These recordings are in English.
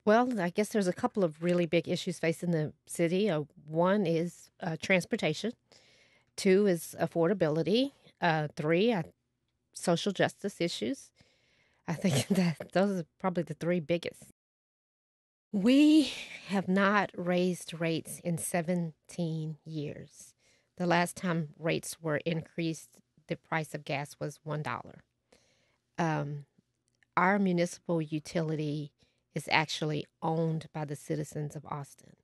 Well, I guess there's a couple of really big issues facing the city. One is transportation. Two is affordability. Three, social justice issues. I think that those are probably the three biggest. We have not raised rates in 17 years. The last time rates were increased, the price of gas was $1. Um, our municipal utility is actually owned by the citizens of Austin.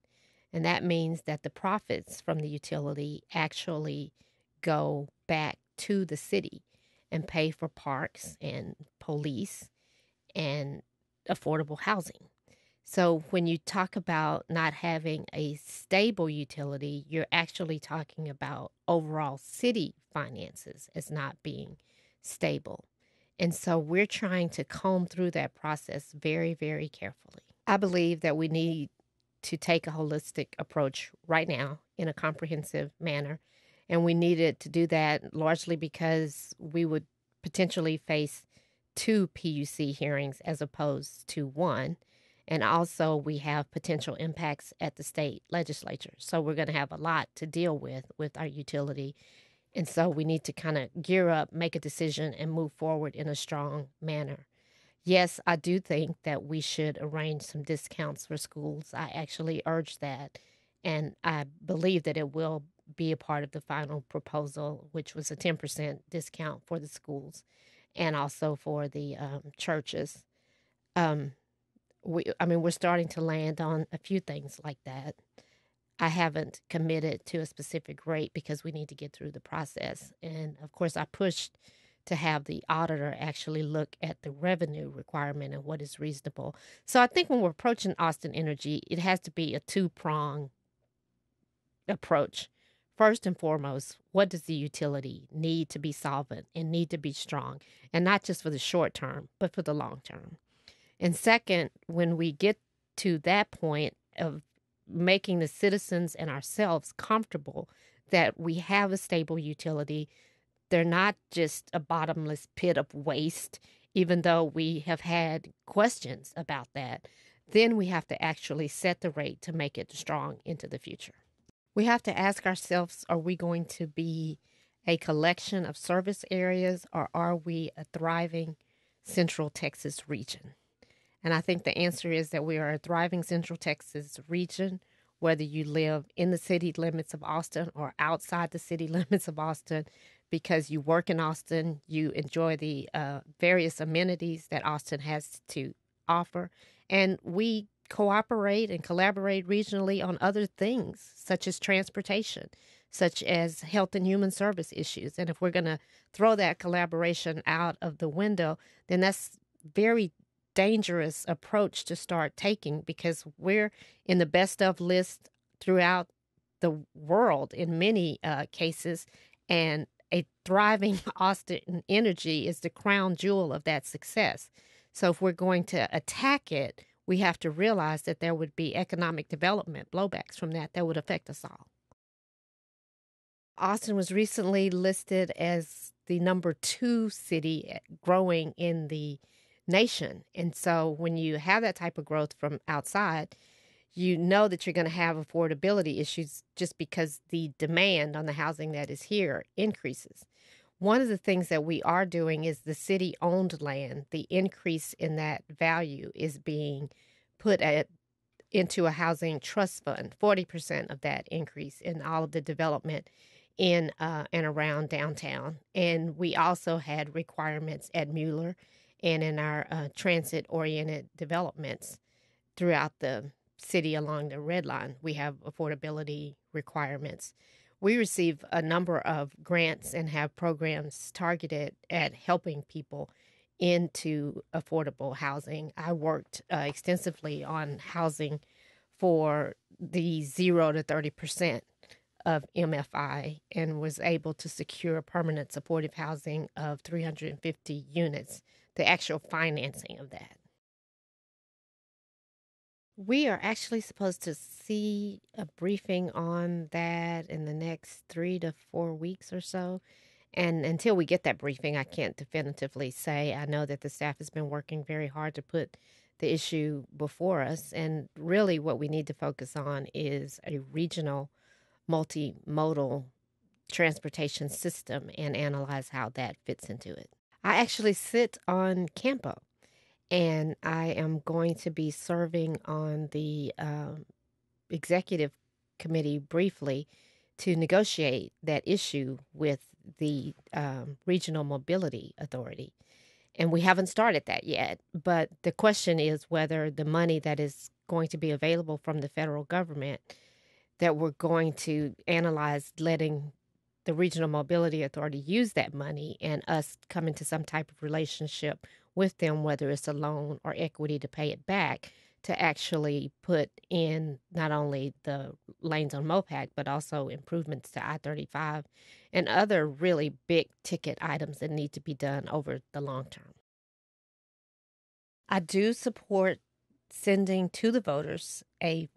And that means that the profits from the utility actually go back to the city and pay for parks and police and affordable housing. So when you talk about not having a stable utility, you're actually talking about overall city finances as not being stable. And so we're trying to comb through that process very, very carefully. I believe that we need to take a holistic approach right now in a comprehensive manner. And we needed to do that largely because we would potentially face two PUC hearings as opposed to one. And also, we have potential impacts at the state legislature. So, we're going to have a lot to deal with our utility. And so, we need to kind of gear up, make a decision, and move forward in a strong manner. Yes, I do think that we should arrange some discounts for schools. I actually urge that. And I believe that it will be a part of the final proposal, which was a 10% discount for the schools and also for the churches. Um, we're starting to land on a few things like that. I haven't committed to a specific rate because we need to get through the process. And of course, I pushed to have the auditor actually look at the revenue requirement and what is reasonable. So I think when we're approaching Austin Energy, it has to be a two-prong approach. First and foremost, what does the utility need to be solvent and need to be strong? And not just for the short term, but for the long term. And second, when we get to that point of making the citizens and ourselves comfortable that we have a stable utility, they're not just a bottomless pit of waste, even though we have had questions about that, then we have to actually set the rate to make it strong into the future. We have to ask ourselves, are we going to be a collection of service areas or are we a thriving Central Texas region? And I think the answer is that we are a thriving Central Texas region, whether you live in the city limits of Austin or outside the city limits of Austin, because you work in Austin, you enjoy the various amenities that Austin has to offer. And we cooperate and collaborate regionally on other things, such as transportation, such as health and human service issues. And if we're going to throw that collaboration out of the window, then that's very dangerous approach to start taking because we're in the best of list throughout the world in many cases, and a thriving Austin Energy is the crown jewel of that success. So if we're going to attack it, we have to realize that there would be economic development blowbacks from that would affect us all. Austin was recently listed as the number 2 city growing in the nation. And so when you have that type of growth from outside, you know that you're going to have affordability issues just because the demand on the housing that is here increases. One of the things that we are doing is the city owned land, the increase in that value is being put into a housing trust fund, 40% of that increase in all of the development in and around downtown. And we also had requirements at Mueller and in our transit-oriented developments throughout the city along the Red Line. We have affordability requirements. We receive a number of grants and have programs targeted at helping people into affordable housing. I worked extensively on housing for the 0 to 30% of MFI and was able to secure permanent supportive housing of 350 units, the actual financing of that. We are actually supposed to see a briefing on that in the next 3 to 4 weeks or so. And until we get that briefing, I can't definitively say. I know that the staff has been working very hard to put the issue before us. And really, what we need to focus on is a regional, multimodal transportation system and analyze how that fits into it. I actually sit on Campo, and I am going to be serving on the executive committee briefly to negotiate that issue with the Regional Mobility Authority. And we haven't started that yet. But the question is whether the money that is going to be available from the federal government, that we're going to analyze letting the Regional Mobility Authority use that money and us come into some type of relationship with them, whether it's a loan or equity to pay it back, to actually put in not only the lanes on MOPAC, but also improvements to I-35 and other really big ticket items that need to be done over the long term. I do support sending to the voters a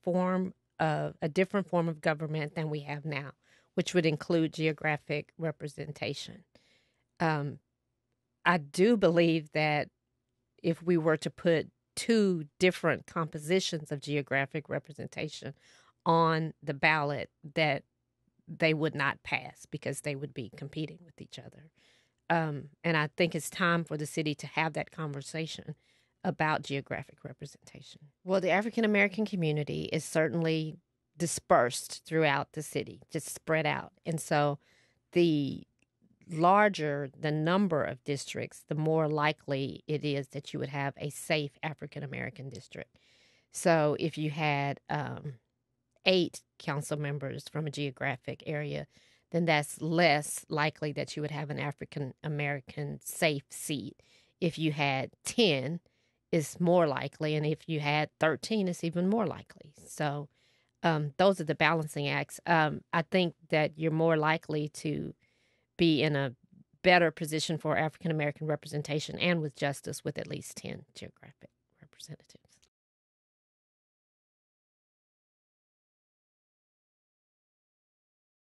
different form of government than we have now, which would include geographic representation. I do believe that if we were to put two different compositions of geographic representation on the ballot, that they would not pass because they would be competing with each other. And I think it's time for the city to have that conversation about geographic representation. Well, the African American community is certainly dispersed throughout the city, just spread out. And so the larger the number of districts, the more likely it is that you would have a safe African American district. So if you had 8 council members from a geographic area, then that's less likely that you would have an African American safe seat. If you had 10, it's more likely, and if you had 13, it's even more likely. So those are the balancing acts. I think that you're more likely to be in a better position for African American representation and with justice with at least 10 geographic representatives.